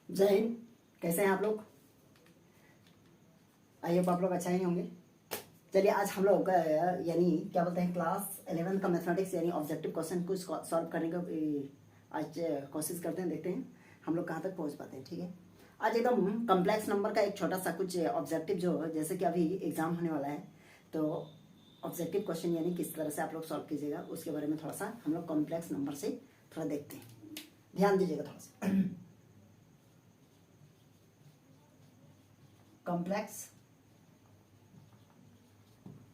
जय हिंद। कैसे हैं आप लोग? आई होप आप लोग अच्छा ही होंगे। चलिए आज हम लोग यानी क्या बोलते हैं क्लास 11 का मैथमेटिक्स यानी ऑब्जेक्टिव क्वेश्चन को सॉल्व करने का आज कोशिश करते हैं, देखते हैं हम लोग कहाँ तक पहुँच पाते हैं। ठीक है, आज एकदम कम्प्लेक्स नंबर का एक छोटा सा कुछ ऑब्जेक्टिव जो जैसे कि अभी एग्जाम होने वाला है, तो ऑब्जेक्टिव क्वेश्चन यानी किस तरह से आप लोग सॉल्व कीजिएगा उसके बारे में थोड़ा सा हम लोग कॉम्प्लेक्स नंबर से थोड़ा देखते हैं। ध्यान दीजिएगा थोड़ा सा। कॉम्प्लेक्स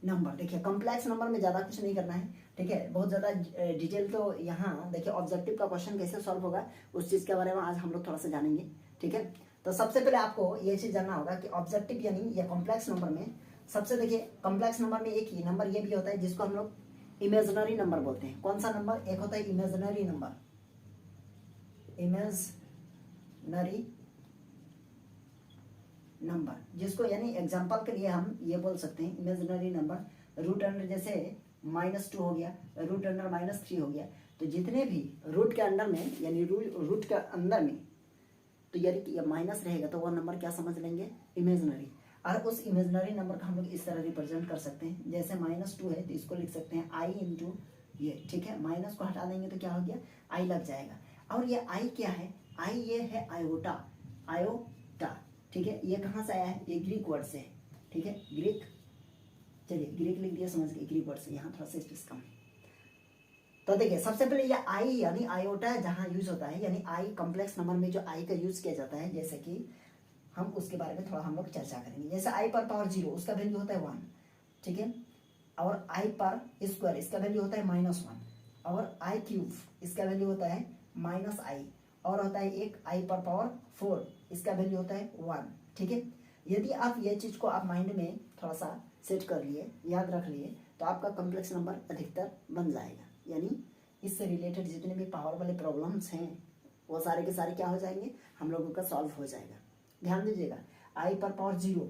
नंबर, देखिए कॉम्प्लेक्स नंबर में ज़्यादा कुछ नहीं करना है। ठीक है, बहुत ज़्यादा डिटेल तो यहाँ देखिए ऑब्जेक्टिव का क्वेश्चन कैसे सॉल्व होगा उस चीज़ के बारे में आज हम लोग थोड़ा सा जानेंगे। ठीक है, तो सबसे पहले आपको ये चीज़ जानना होगा कि ऑब्जेक्टिव यानी या कॉम्प्लेक्स नंबर में सबसे देखिए कॉम्प्लेक्स नंबर में एक ही नंबर ये भी होता है जिसको हम लोग इमेजनरी नंबर बोलते हैं। कौन सा नंबर? एक होता है इमेजनरी नंबर, इमेजनरी नंबर जिसको यानी एग्जांपल के लिए हम ये बोल सकते हैं इमेजिनरी नंबर रूट अंडर जैसे -2 हो गया, रूट अंडर -3 हो गया, तो जितने भी रूट के अंडर में यानी रूट के अंदर में तो यानी ये माइनस रहेगा तो वो नंबर क्या समझ लेंगे? इमेजिनरी। और उस इमेजिनरी नंबर का हम लोग इस तरह रिप्रेजेंट कर सकते हैं, जैसे -2 है तो इसको लिख सकते हैं आई इंटू ये। ठीक है, माइनस को हटा देंगे तो क्या हो गया? आई लग जाएगा। और ये आई क्या है? आई ये है आयोटा, आयोटा। ठीक है, ये कहाँ से आया है? ये ग्रीक वर्ड से है। ठीक है, ग्रीक, चलिए ग्रीक लिख दिया, समझ गए ग्रीक वर्ड से, यहाँ थोड़ा सा स्पेस कम है। तो देखिए सबसे पहले ये आई यानी आयोटा जहाँ यूज होता है, यानी आई कॉम्प्लेक्स नंबर में जो आई का यूज किया जाता है, जैसे कि हम उसके बारे में थोड़ा हम लोग चर्चा करेंगे। जैसे आई पर पावर 0 उसका वैल्यू होता है 1। ठीक है, और आई पर स्क्वायर इसका वैल्यू होता है -1, और आई क्यूब इसका वैल्यू होता है -i, और होता है एक आई पर पावर 4 इसका वैल्यू होता है 1। ठीक है, यदि आप ये चीज़ को आप माइंड में थोड़ा सा सेट कर लिए, याद रख लिए, तो आपका कॉम्प्लेक्स नंबर अधिकतर बन जाएगा। यानी इससे रिलेटेड जितने भी पावर वाले प्रॉब्लम्स हैं वो सारे के सारे क्या हो जाएंगे? हम लोगों का सॉल्व हो जाएगा। ध्यान दीजिएगा, आई पर पावर 0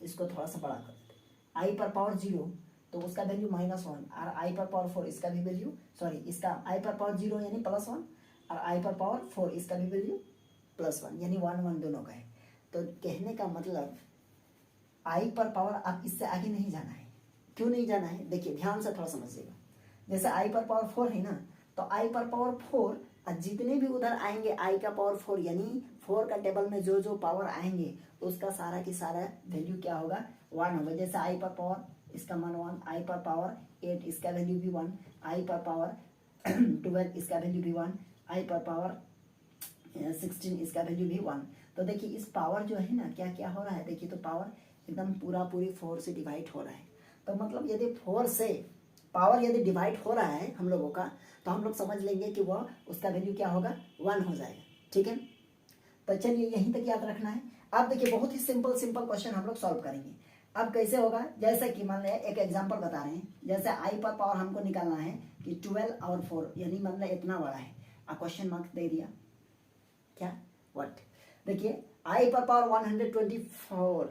इसको थोड़ा सा बड़ा कर देते हैं, आई पर पावर 0 तो उसका वैल्यू -1, और आई पर पावर 4 इसका भी वैल्यू, सॉरी इसका आई पर पावर 0 यानी +1, और आई पर पावर 4 इसका भी वैल्यू +1 यानी 1 1 दोनों का है। तो कहने का मतलब आई पर पावर अब इससे आगे नहीं जाना है। क्यों नहीं जाना है? देखिए ध्यान से थोड़ा समझिएगा। जैसे आई पर पावर 4 है ना, तो आई पर पावर 4 और जितने भी उधर आएंगे आई का पावर 4 यानी 4 का टेबल में जो जो पावर आएंगे उसका सारा की सारा वैल्यू क्या होगा? 1 होगा। जैसे आई पर पावर इसका मान 1, आई पर पावर 8 इसका वैल्यू भी 1, आई पर पावर 12 इसका वैल्यू भी 1, आई पर पावर 16 इसका वैल्यू भी 1। तो देखिए इस पावर जो है ना क्या क्या हो रहा है, देखिए तो पावर एकदम पूरी 4 से डिवाइड हो रहा है। तो मतलब यदि 4 से पावर यदि डिवाइड हो रहा है हम लोगों का, तो हम लोग समझ लेंगे कि वह उसका वैल्यू क्या होगा? 1 हो जाएगा। ठीक है, तो चलिए यहीं तक याद रखना है। अब देखिए बहुत ही सिंपल क्वेश्चन हम लोग सॉल्व करेंगे। अब कैसे होगा? जैसे कि मान लिया एक एग्जांपल बता रहे हैं, जैसे आई पर पावर हमको निकालना है कि 12 और 4 यानी मान लिया इतना बड़ा है, क्वेश्चन मार्क दे दिया क्या? व्हाट? देखिए आई पर पावर 124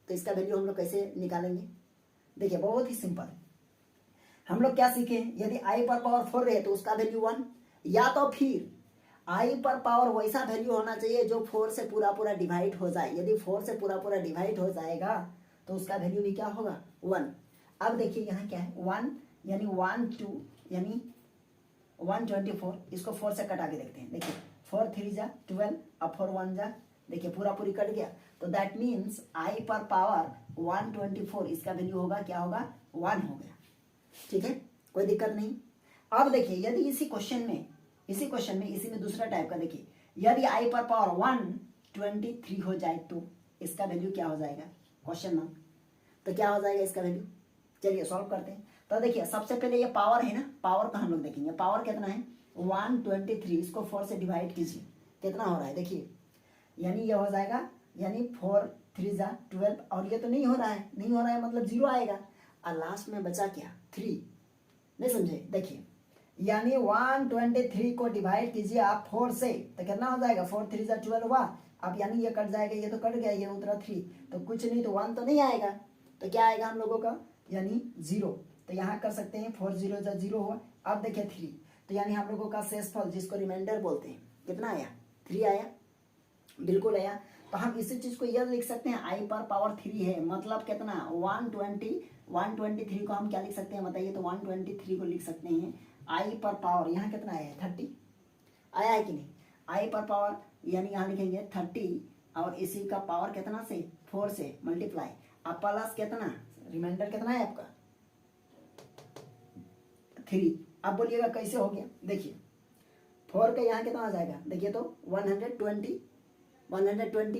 तो इसका वैल्यू हम लोग कैसे निकालेंगे? देखिए बहुत ही सिंपल है। हम लोग क्या सीखे? यदि आई पर पावर 4 रहे तो उसका वैल्यू 1, या तो फिर आई पर पावर वैसा वैल्यू होना चाहिए जो 4 से पूरा डिवाइड हो जाए। यदि 4 से पूरा डिवाइड हो जाएगा तो उसका वैल्यू भी क्या होगा? 1। अब देखिए यहाँ क्या है? 1 यानी 1 2 यानी 124, इसको 4 से कटा के देखते हैं। देखिए 4 3 जा 12 और 4 1 जा, देखिए पूरी कट गया। तो दैट मीन्स आई पर पावर 124 इसका वैल्यू होगा क्या होगा? 1 हो गया। ठीक है, कोई दिक्कत नहीं। अब देखिए यदि इसी क्वेश्चन में इसी में दूसरा टाइप का देखिए, यदि आई पर पावर 123 हो जाए तो इसका वैल्यू क्या हो जाएगा? Question mark. तो क्या हो जाएगा इसका वैल्यू? चलिए सॉल्व करते हैं। तो देखिए सबसे पहले ये पावर है ना, पावर का हम लोग देखेंगे। पावर कितना है? 123, इसको 4 से डिवाइड कीजिए, कितना हो रहा है? देखिए यानी ये हो जाएगा, यानी 4 3 जा 12, और ये तो नहीं हो रहा है मतलब 0 आएगा, और लास्ट में बचा क्या? 3। नहीं समझे? देखिए यानी 123 को डिवाइड कीजिए आप 4 से, तो कितना हो जाएगा? 4 3 जा 12 हुआ। अब यानी ये कट जाएगा, ये तो कट गया, ये उतरा 3, तो कुछ नहीं, तो 1 तो नहीं आएगा, तो क्या आएगा हम लोगों का? यानी 0। तो यहाँ कर सकते हैं 4 0 जा 0 हुआ। अब देखिए 3, तो यानी हम लोगों का शेषफल जिसको रिमाइंडर बोलते हैं कितना आया? 3 आया। बिल्कुल आया। तो हम इसी चीज को यह लिख सकते हैं आई पर पावर 3 है, मतलब कितना 123 को हम क्या लिख सकते हैं बताइए, तो 123 को लिख सकते हैं आई पर पावर, यहाँ कितना है 30 आया है कि नहीं, आई पर पावर यानी यहाँ लिखेंगे 30 और इसी का पावर कितना से 4 से मल्टीप्लाई, अब प्लस कितना रिमाइंडर कितना है आपका 3। अब बोलिएगा कैसे हो गया, देखिए 4 का यहाँ कितना आ जाएगा, देखिए तो 120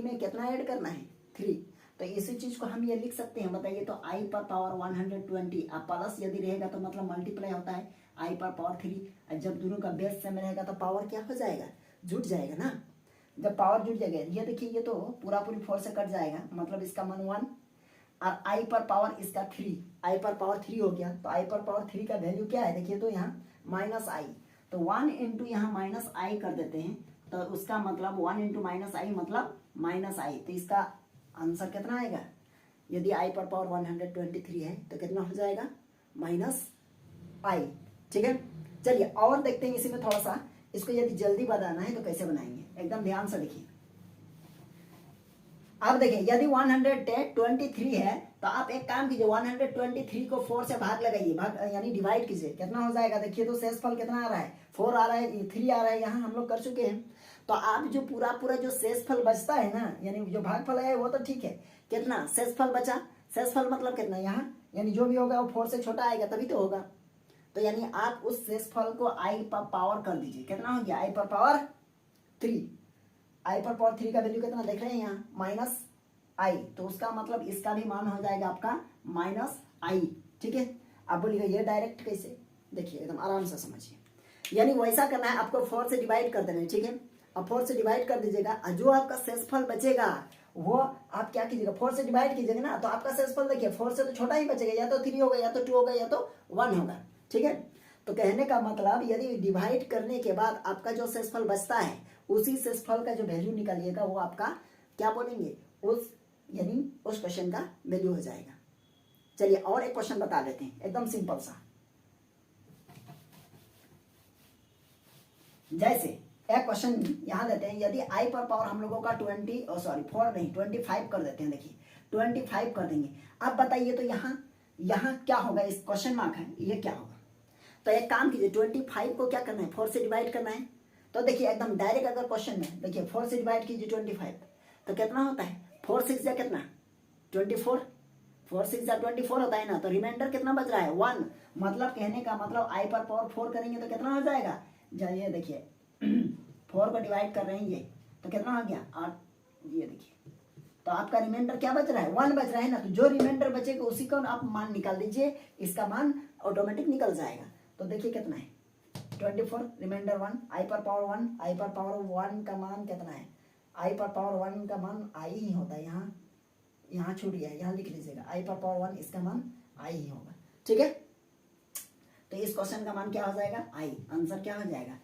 में कितना ऐड करना है 3। तो इसी चीज को हम ये लिख सकते हैं बताइए, तो आई पर पावर 120 अब प्लस यदि रहेगा तो मतलब मल्टीप्लाई होता है आई पर पावर 3। जब दोनों का बेस सेम रहेगा तो पावर क्या हो जाएगा, जुट जाएगा ना। जब पावर जुट जाएगा ये देखिए, ये तो पूरा पूरी 4 से कट जाएगा, मतलब इसका मान 1 और आई पर पावर इसका 3, आई पर पावर 3 हो गया। तो आई पर पावर 3 का वैल्यू क्या है, देखिए तो यहाँ माइनस आई, तो 1 इंटू यहाँ माइनस आई कर देते हैं, तो उसका मतलब 1 इंटू माइनस आई मतलब माइनस आई। तो इसका आंसर कितना आएगा, यदि आई पर पावर 123 है तो कितना हो जाएगा माइनस आई। ठीक है, चलिए और देखते हैं इसी में थोड़ा सा, इसको यदि जल्दी बनाना है तो कैसे बनाएंगे, एकदम ध्यान से देखिए। अब देखिए यदि 123 है तो आप एक काम कीजिए, 123 को 4 से भाग लगाइए, भाग यानी डिवाइड कीजिए, कितना हो जाएगा देखिए तो शेषफल कितना आ रहा है 4 आ रहा है, 3 आ रहा है, यहाँ हम लोग कर चुके हैं। तो आप जो पूरा जो शेषफल बचता है ना, यानी जो भागफल है वो तो ठीक है, कितना शेषफल बचा, शेषफल मतलब कितना यहाँ, यानी जो भी होगा वो 4 से छोटा आएगा तभी तो होगा। तो यानी आप उस शेषफल को आई पर पावर कर दीजिए, कितना हो गया आई पर पावर 3, आई पर पावर 3 का वैल्यू कितना देख रहे हैं यहाँ माइनस आई, तो उसका मतलब इसका भी मान हो जाएगा आपका माइनस आई। ठीक है, अब बोलिएगा ये डायरेक्ट कैसे, देखिए एकदम आराम से समझिए, यानी वैसा करना है आपको 4 से डिवाइड कर देना है। ठीक है, अब 4 से डिवाइड कर दीजिएगा, जो आपका शेषफल बचेगा वो आप क्या कीजिएगा 4 से डिवाइड कीजिएगा ना, तो आपका शेषफल देखिए 4 से तो छोटा ही बचेगा, या तो 3 होगा या तो 2 होगा या तो 1 होगा। ठीक है, तो कहने का मतलब यदि डिवाइड करने के बाद आपका जो शेषफल बचता है उसी शेषफल का जो वैल्यू निकालिएगा वो आपका क्या बोलेंगे, उस यानी उस क्वेश्चन का वैल्यू हो जाएगा। चलिए और एक क्वेश्चन बता देते हैं एकदम सिंपल सा, जैसे एक क्वेश्चन यहां देते हैं, यदि आई पर पावर हम लोगों का 4 नहीं 25 कर देते हैं, देखिए 25 कर देंगे। अब बताइए तो यहाँ क्या होगा, इस क्वेश्चन मार्क है ये क्या होगा, तो एक काम कीजिए 25 को क्या करना है 4 से डिवाइड करना है। तो देखिए एकदम डायरेक्ट अगर क्वेश्चन में देखिए 4 से डिवाइड कीजिए 25 तो कितना होता है 4 6 या कितना 24, 4 6 या 24 होता है ना, तो रिमाइंडर कितना बच रहा है 1, मतलब कहने का मतलब आई पर पावर 4 करेंगे तो कितना हो जाएगा, ये देखिए 4 को डिवाइड कर रहे हैं ये तो कितना हो गया 8, ये देखिए तो आपका रिमाइंडर क्या बच रहा है 1 बच रहा है ना, तो जो रिमाइंडर बचेगा उसी को आप मान निकाल दीजिए, इसका मान ऑटोमेटिक निकल जाएगा। तो देखिए कितना है 24 रिमाइंडर 1, आई पर पावर 1, आई पर पावर 1 का मान कितना है, आई पर पावर 1 का मान आई ही होता है, यहाँ छूट गया, यहाँ लिख लीजिएगा आई पर पावर 1 इसका मान आई ही होगा। ठीक है, तो इस क्वेश्चन का मान क्या हो जाएगा आई, आंसर क्या हो जाएगा।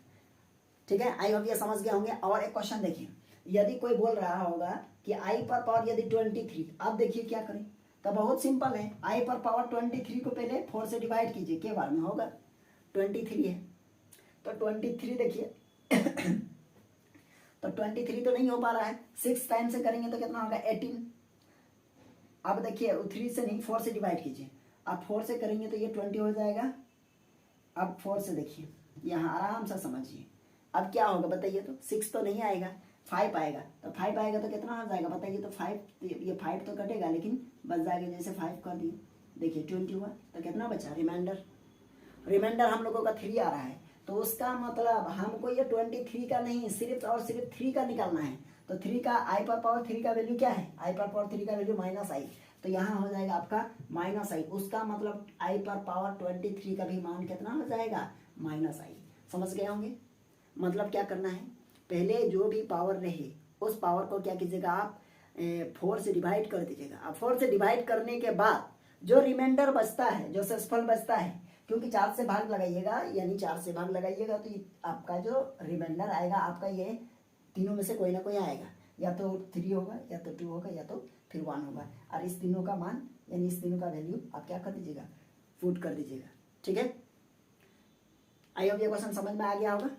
ठीक है, आई होप ये समझ गए होंगे। और एक क्वेश्चन देखिए, यदि कोई बोल रहा होगा कि आई पर पावर यदि 23, अब देखिए क्या करें, तो बहुत सिंपल है, आई पर पावर 23 को पहले 4 से डिवाइड कीजिए, के बार में होगा 23 है, तो 23 देखिए तो 23 तो नहीं हो पा रहा है, 6 टाइम से करेंगे तो कितना होगा 18। अब देखिए 3 से नहीं 4 से डिवाइड कीजिए, अब 4 से करेंगे तो ये 20 हो जाएगा। अब 4 से देखिए यहाँ आराम से समझिए, अब क्या होगा बताइए, तो 6 तो नहीं आएगा 5 आएगा, तो 5 आएगा तो कितना हो जाएगा बताइए, तो 5 ये 5 तो कटेगा लेकिन बच जाएगा, जैसे 5 कर दिए देखिए 20 हुआ, तो कितना बचा रिमाइंडर हम लोगों का 3 आ रहा है, तो उसका मतलब हमको ये 23 का नहीं सिर्फ और सिर्फ 3 का निकालना है। तो 3 का आई पर पावर 3 का वैल्यू क्या है, आई पर पावर 3 का वैल्यू माइनस आई, तो यहाँ हो जाएगा आपका माइनस आई, उसका मतलब आई पर पावर 23 का भी मान कितना हो जाएगा माइनस आई। समझ गए होंगे, मतलब क्या करना है, पहले जो भी पावर रहे उस पावर को क्या कीजिएगा आप 4 से डिवाइड कर दीजिएगा। अब 4 से डिवाइड करने के बाद जो रिमाइंडर बचता है, जो शेषफल बचता है, क्योंकि 4 से भाग लगाइएगा, यानी 4 से भाग लगाइएगा तो आपका जो रिमाइंडर आएगा आपका ये तीनों में से कोई ना कोई आएगा, या तो 3 होगा या तो 2 होगा या तो फिर 1 होगा, और इस तीनों का मान यानी इस तीनों का वैल्यू आप क्या कर दीजिएगा पुट कर दीजिएगा। ठीक है, आई होप ये क्वेश्चन समझ में आ गया होगा।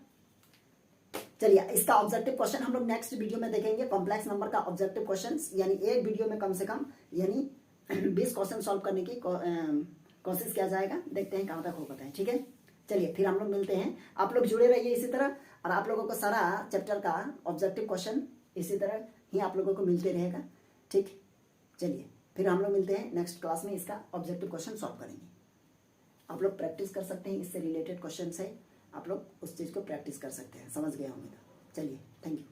चलिए इसका ऑब्जेक्टिव क्वेश्चन हम लोग नेक्स्ट वीडियो में देखेंगे। कॉम्प्लेक्स नंबर का ऑब्जेक्टिव क्वेश्चन, यानी एक वीडियो में कम से कम यानी 20 क्वेश्चन सॉल्व करने की कोशिश किया जाएगा। देखते हैं कहाँ तक हो पाता है। ठीक है, चलिए फिर हम लोग मिलते हैं। आप लोग जुड़े रहिए इसी तरह, और आप लोगों को सारा चैप्टर का ऑब्जेक्टिव क्वेश्चन इसी तरह ही आप लोगों को मिलते रहेगा। ठीक, चलिए फिर हम लोग मिलते हैं नेक्स्ट क्लास में, इसका ऑब्जेक्टिव क्वेश्चन सॉल्व करेंगे। आप लोग प्रैक्टिस कर सकते हैं, इससे रिलेटेड क्वेश्चन है, आप लोग उस चीज़ को प्रैक्टिस कर सकते हैं। समझ गए होंगे तो चलिए, थैंक यू।